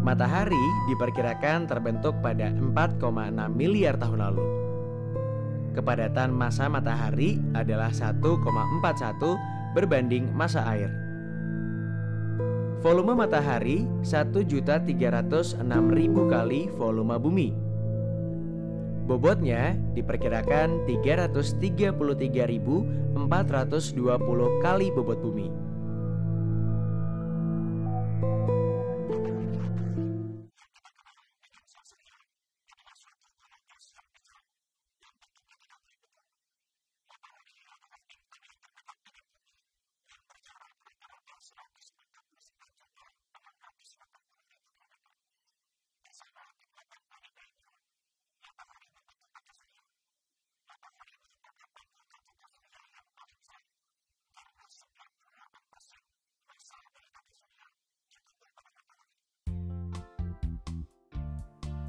Matahari diperkirakan terbentuk pada 4,6 miliar tahun lalu. Kepadatan massa matahari adalah 1,41 berbanding massa air. Volume matahari 1.306.000 kali volume bumi. Bobotnya diperkirakan 333.420 kali bobot bumi.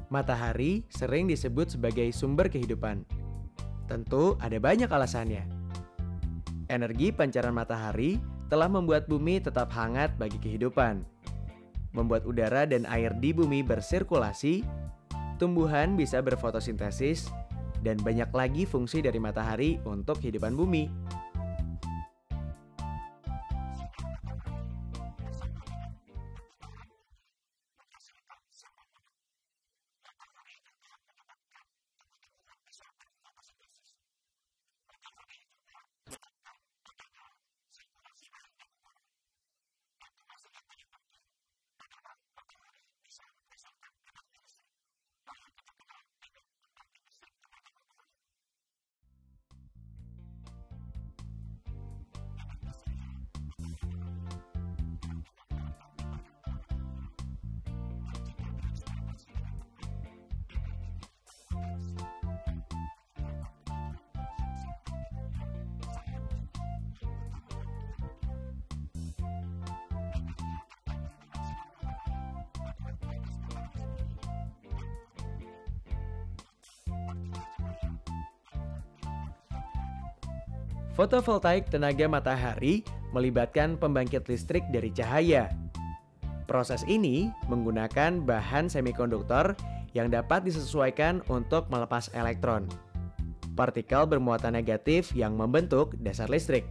Matahari sering disebut sebagai sumber kehidupan. Tentu ada banyak alasannya. Energi pancaran matahari telah membuat bumi tetap hangat bagi kehidupan, membuat udara dan air di bumi bersirkulasi, tumbuhan bisa berfotosintesis, dan banyak lagi fungsi dari matahari untuk kehidupan bumi. Fotovoltaik tenaga matahari melibatkan pembangkit listrik dari cahaya. Proses ini menggunakan bahan semikonduktor yang dapat disesuaikan untuk melepas elektron, partikel bermuatan negatif yang membentuk dasar listrik.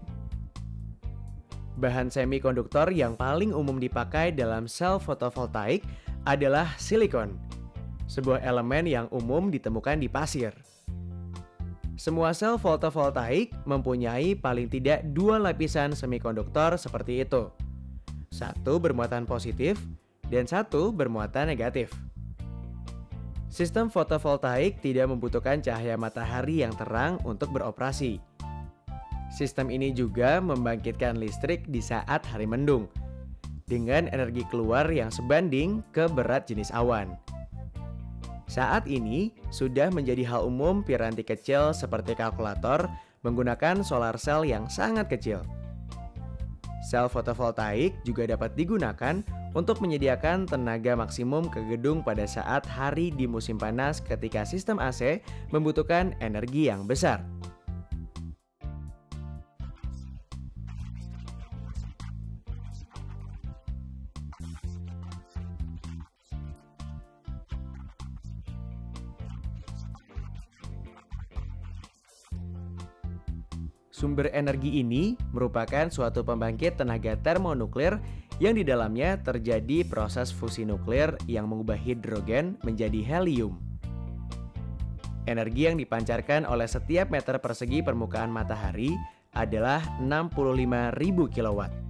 Bahan semikonduktor yang paling umum dipakai dalam sel fotovoltaik adalah silikon, sebuah elemen yang umum ditemukan di pasir. Semua sel fotovoltaik mempunyai paling tidak 2 lapisan semikonduktor seperti itu. Satu bermuatan positif dan satu bermuatan negatif. Sistem fotovoltaik tidak membutuhkan cahaya matahari yang terang untuk beroperasi. Sistem ini juga membangkitkan listrik di saat hari mendung, dengan energi keluar yang sebanding ke berat jenis awan. Saat ini, sudah menjadi hal umum piranti kecil seperti kalkulator menggunakan solar cell yang sangat kecil. Sel fotovoltaik juga dapat digunakan untuk menyediakan tenaga maksimum ke gedung pada saat hari di musim panas ketika sistem AC membutuhkan energi yang besar. Sumber energi ini merupakan suatu pembangkit tenaga termonuklir yang di dalamnya terjadi proses fusi nuklir yang mengubah hidrogen menjadi helium. Energi yang dipancarkan oleh setiap meter persegi permukaan matahari adalah 65.000 kilowatt.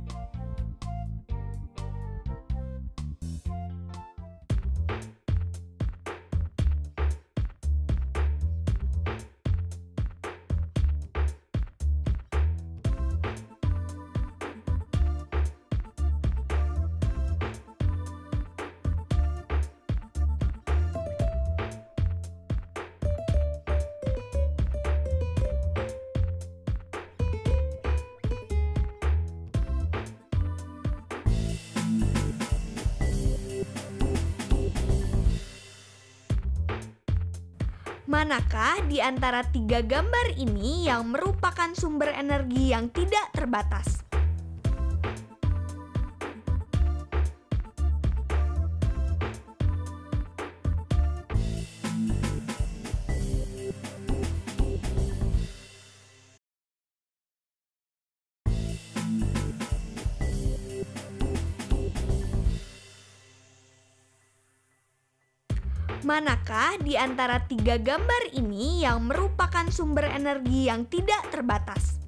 Manakah di antara 3 gambar ini yang merupakan sumber energi yang tidak terbatas? Manakah di antara tiga gambar ini yang merupakan sumber energi yang tidak terbatas?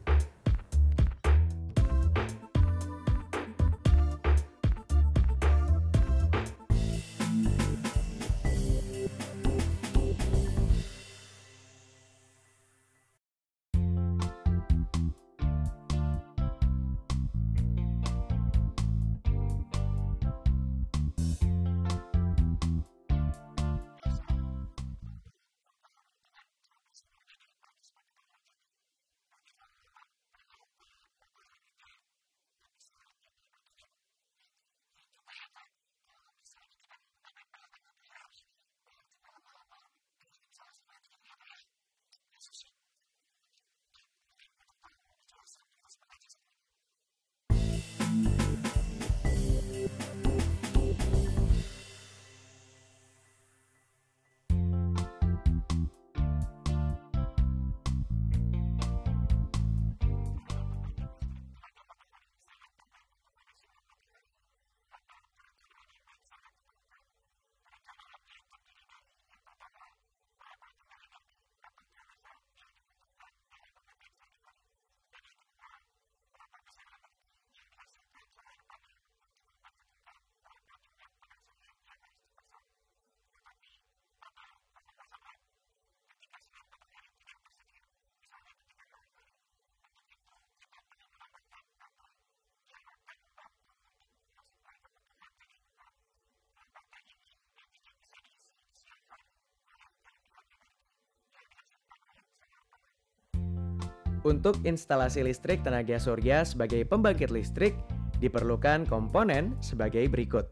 Untuk instalasi listrik tenaga surya sebagai pembangkit listrik, diperlukan komponen sebagai berikut.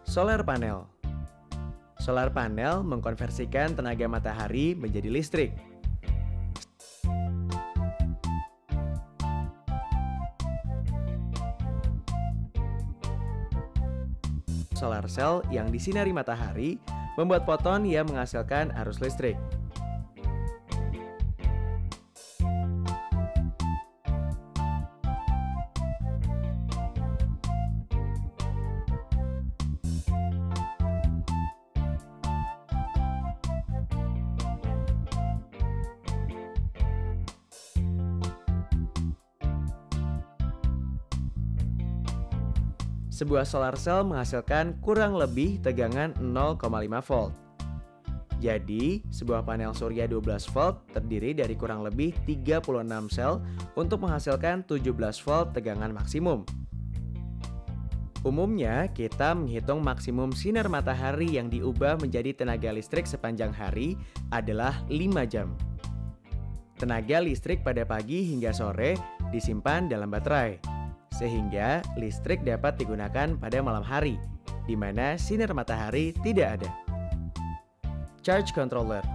Solar panel. Solar panel mengkonversikan tenaga matahari menjadi listrik. Solar cell yang disinari matahari membuat foton yang menghasilkan arus listrik. Sebuah solar cell menghasilkan kurang lebih tegangan 0,5 volt. Jadi, sebuah panel surya 12 volt terdiri dari kurang lebih 36 sel untuk menghasilkan 17 volt tegangan maksimum. Umumnya, kita menghitung maksimum sinar matahari yang diubah menjadi tenaga listrik sepanjang hari adalah 5 jam. Tenaga listrik pada pagi hingga sore disimpan dalam baterai, sehingga listrik dapat digunakan pada malam hari, di mana sinar matahari tidak ada. Charge controller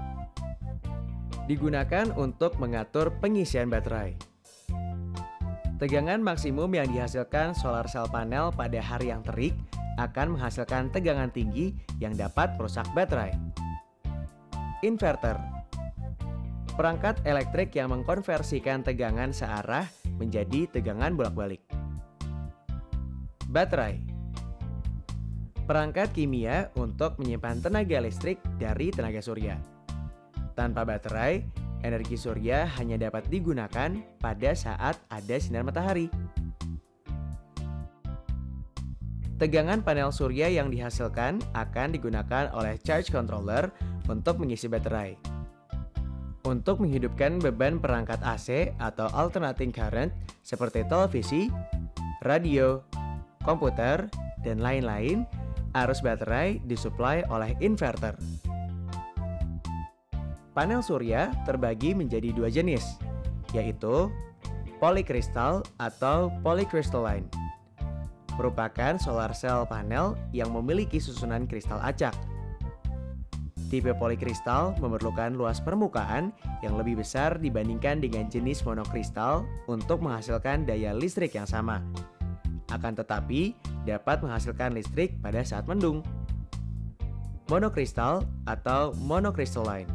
digunakan untuk mengatur pengisian baterai. Tegangan maksimum yang dihasilkan solar cell panel pada hari yang terik akan menghasilkan tegangan tinggi yang dapat merusak baterai. Inverter, perangkat elektrik yang mengkonversikan tegangan searah menjadi tegangan bolak-balik. Baterai, perangkat kimia untuk menyimpan tenaga listrik dari tenaga surya. Tanpa baterai, energi surya hanya dapat digunakan pada saat ada sinar matahari. Tegangan panel surya yang dihasilkan akan digunakan oleh charge controller untuk mengisi baterai. Untuk menghidupkan beban perangkat AC atau alternating current seperti televisi, radio, komputer, dan lain-lain, arus baterai disuplai oleh inverter. Panel surya terbagi menjadi dua jenis, yaitu polycrystal atau polycrystalline. Merupakan solar cell panel yang memiliki susunan kristal acak. Tipe polycrystal memerlukan luas permukaan yang lebih besar dibandingkan dengan jenis monokristal untuk menghasilkan daya listrik yang sama. Akan tetapi, dapat menghasilkan listrik pada saat mendung. Monokristal atau monocrystalline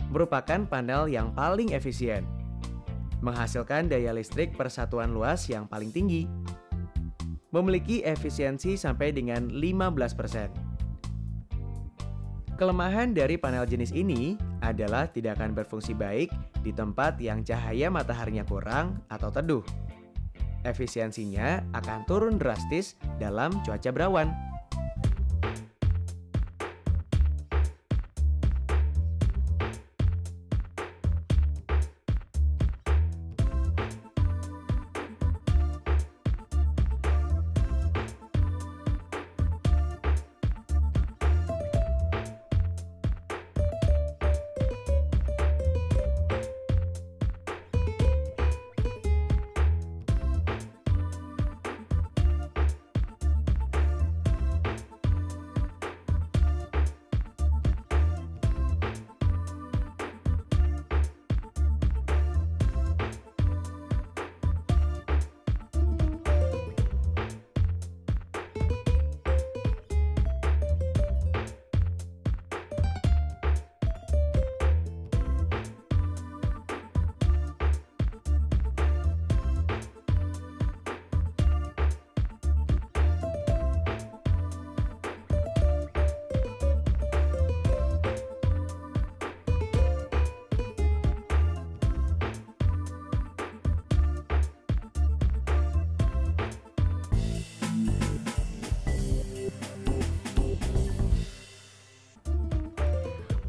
merupakan panel yang paling efisien, menghasilkan daya listrik per satuan luas yang paling tinggi. Memiliki efisiensi sampai dengan 15%. Kelemahan dari panel jenis ini adalah tidak akan berfungsi baik di tempat yang cahaya mataharinya kurang atau teduh. Efisiensinya akan turun drastis dalam cuaca berawan.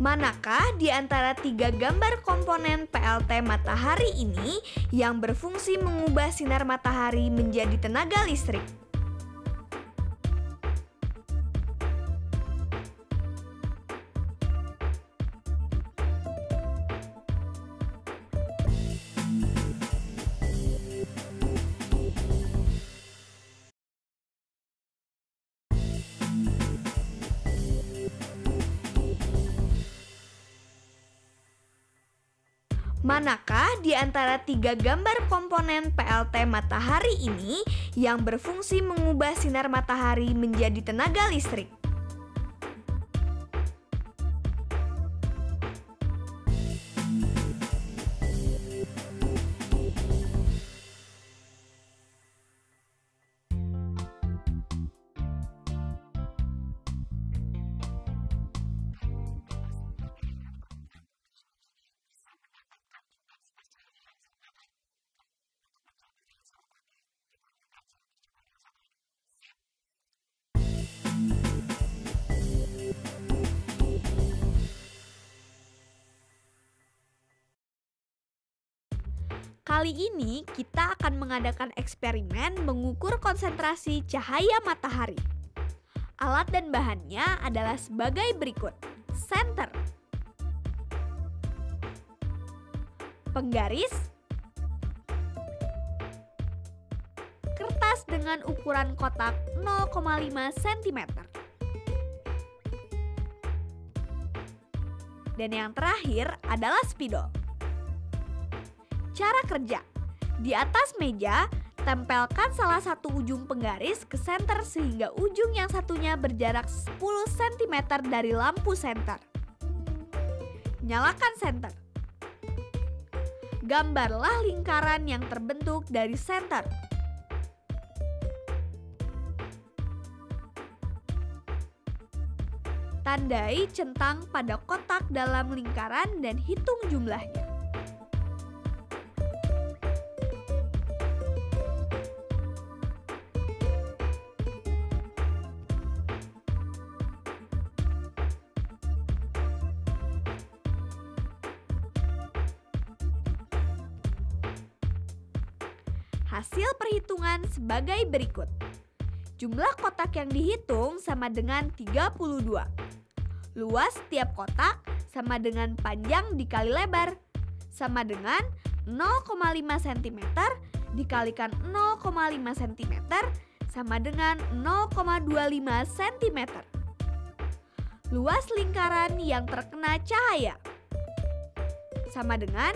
Manakah di antara 3 gambar komponen PLT matahari ini yang berfungsi mengubah sinar matahari menjadi tenaga listrik? Manakah di antara 3 gambar komponen PLT matahari ini yang berfungsi mengubah sinar matahari menjadi tenaga listrik? Kali ini kita akan mengadakan eksperimen mengukur konsentrasi cahaya matahari. Alat dan bahannya adalah sebagai berikut. Senter, penggaris, kertas dengan ukuran kotak 0,5 cm. Dan yang terakhir adalah spidol. Cara kerja: di atas meja, tempelkan salah satu ujung penggaris ke senter sehingga ujung yang satunya berjarak 10 cm dari lampu senter. Nyalakan senter. Gambarlah lingkaran yang terbentuk dari senter. Tandai centang pada kotak dalam lingkaran dan hitung jumlahnya. Hasil perhitungan sebagai berikut. Jumlah kotak yang dihitung sama dengan 32. Luas tiap kotak sama dengan panjang dikali lebar, sama dengan 0,5 cm dikalikan 0,5 cm sama dengan 0,25 cm. Luas lingkaran yang terkena cahaya sama dengan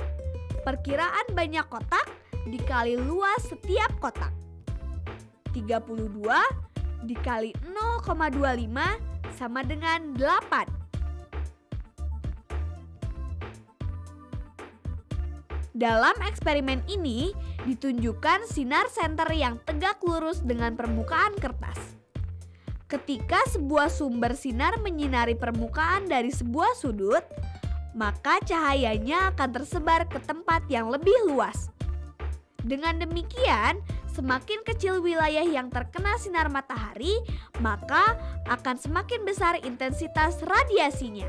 perkiraan banyak kotak dikali luas setiap kotak. 32 dikali 0,25 sama dengan 8. Dalam eksperimen ini ditunjukkan sinar senter yang tegak lurus dengan permukaan kertas. Ketika sebuah sumber sinar menyinari permukaan dari sebuah sudut, maka cahayanya akan tersebar ke tempat yang lebih luas. Dengan demikian, semakin kecil wilayah yang terkena sinar matahari, maka akan semakin besar intensitas radiasinya.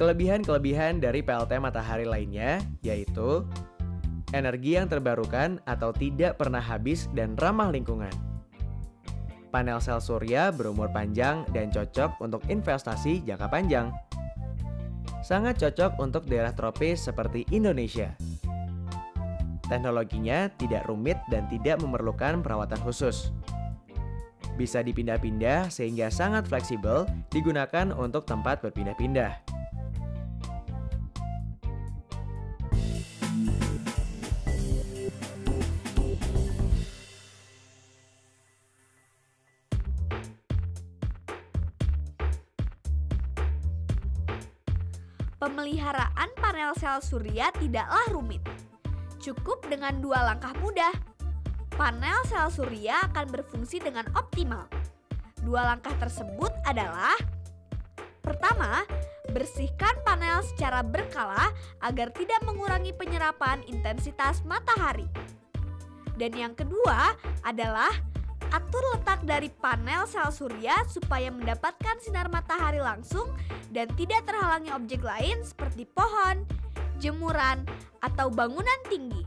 Kelebihan-kelebihan dari PLT matahari lainnya yaitu energi yang terbarukan atau tidak pernah habis dan ramah lingkungan. Panel sel surya berumur panjang dan cocok untuk investasi jangka panjang. Sangat cocok untuk daerah tropis seperti Indonesia. Teknologinya tidak rumit dan tidak memerlukan perawatan khusus. Bisa dipindah-pindah sehingga sangat fleksibel, digunakan untuk tempat berpindah-pindah. Pemeliharaan panel sel surya tidaklah rumit. Cukup dengan 2 langkah mudah. Panel sel surya akan berfungsi dengan optimal. 2 langkah tersebut adalah: pertama, bersihkan panel secara berkala agar tidak mengurangi penyerapan intensitas matahari. Dan yang kedua adalah atur letak dari panel sel surya supaya mendapatkan sinar matahari langsung dan tidak terhalangi objek lain seperti pohon, jemuran, atau bangunan tinggi.